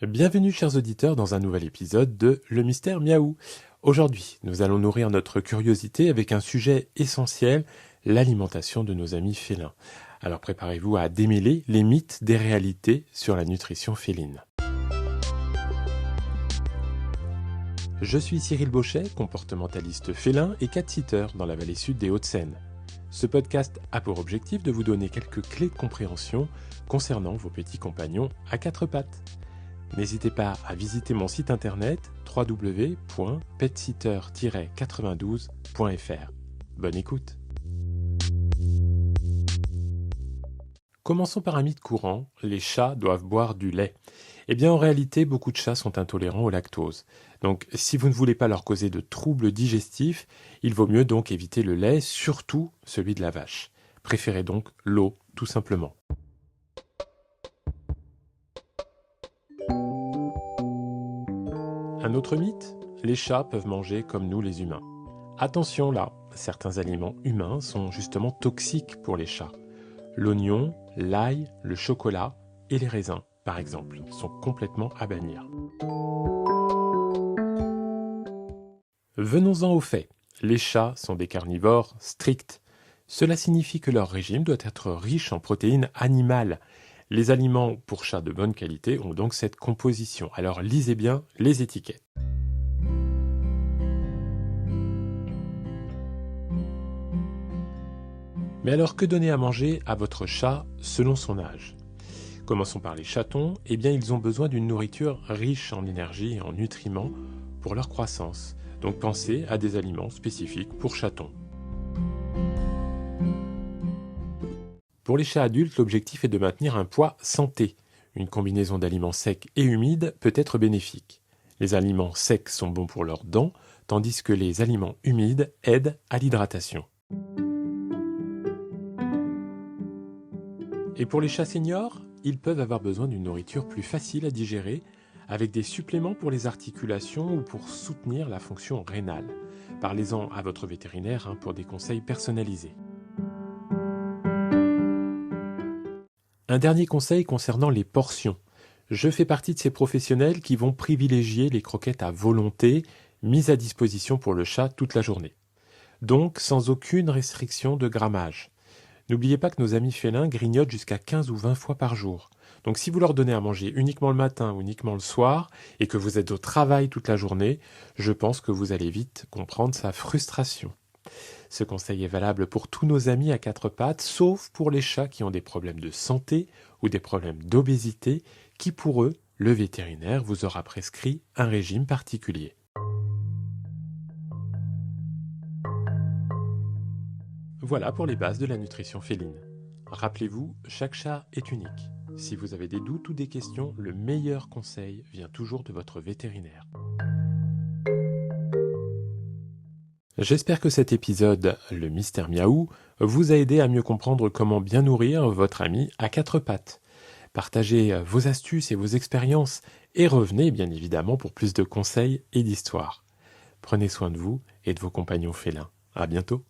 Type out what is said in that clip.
Bienvenue chers auditeurs dans un nouvel épisode de Le Mystère Miaou. Aujourd'hui, nous allons nourrir notre curiosité avec un sujet essentiel, l'alimentation de nos amis félins. Alors préparez-vous à démêler les mythes des réalités sur la nutrition féline. Je suis Cyril Bauchet, comportementaliste félin et cat-sitter dans la vallée sud des Hauts-de-Seine. Ce podcast a pour objectif de vous donner quelques clés de compréhension concernant vos petits compagnons à quatre pattes. N'hésitez pas à visiter mon site internet www.petsitter-92.fr. Bonne écoute. Commençons par un mythe courant, les chats doivent boire du lait. Eh bien en réalité, beaucoup de chats sont intolérants au lactose. Donc si vous ne voulez pas leur causer de troubles digestifs, il vaut mieux donc éviter le lait, surtout celui de la vache. Préférez donc l'eau, tout simplement. Un autre mythe, les chats peuvent manger comme nous les humains. Attention là, certains aliments humains sont justement toxiques pour les chats. L'oignon, l'ail, le chocolat et les raisins, par exemple, sont complètement à bannir. Venons-en aux faits. Les chats sont des carnivores stricts. Cela signifie que leur régime doit être riche en protéines animales. Les aliments pour chats de bonne qualité ont donc cette composition. Alors lisez bien les étiquettes. Mais alors que donner à manger à votre chat selon son âge ? Commençons par les chatons. Eh bien ils ont besoin d'une nourriture riche en énergie et en nutriments pour leur croissance. Donc pensez à des aliments spécifiques pour chatons. Pour les chats adultes, l'objectif est de maintenir un poids santé. Une combinaison d'aliments secs et humides peut être bénéfique. Les aliments secs sont bons pour leurs dents, tandis que les aliments humides aident à l'hydratation. Et pour les chats seniors, ils peuvent avoir besoin d'une nourriture plus facile à digérer, avec des suppléments pour les articulations ou pour soutenir la fonction rénale. Parlez-en à votre vétérinaire pour des conseils personnalisés. Un dernier conseil concernant les portions. Je fais partie de ces professionnels qui vont privilégier les croquettes à volonté, mises à disposition pour le chat toute la journée. Donc sans aucune restriction de grammage. N'oubliez pas que nos amis félins grignotent jusqu'à 15 ou 20 fois par jour. Donc si vous leur donnez à manger uniquement le matin ou uniquement le soir, et que vous êtes au travail toute la journée, je pense que vous allez vite comprendre sa frustration. Ce conseil est valable pour tous nos amis à quatre pattes, sauf pour les chats qui ont des problèmes de santé ou des problèmes d'obésité, qui pour eux, le vétérinaire vous aura prescrit un régime particulier. Voilà pour les bases de la nutrition féline. Rappelez-vous, chaque chat est unique. Si vous avez des doutes ou des questions, le meilleur conseil vient toujours de votre vétérinaire. J'espère que cet épisode, le Mystère Miaou, vous a aidé à mieux comprendre comment bien nourrir votre ami à quatre pattes. Partagez vos astuces et vos expériences et revenez bien évidemment pour plus de conseils et d'histoires. Prenez soin de vous et de vos compagnons félins. À bientôt.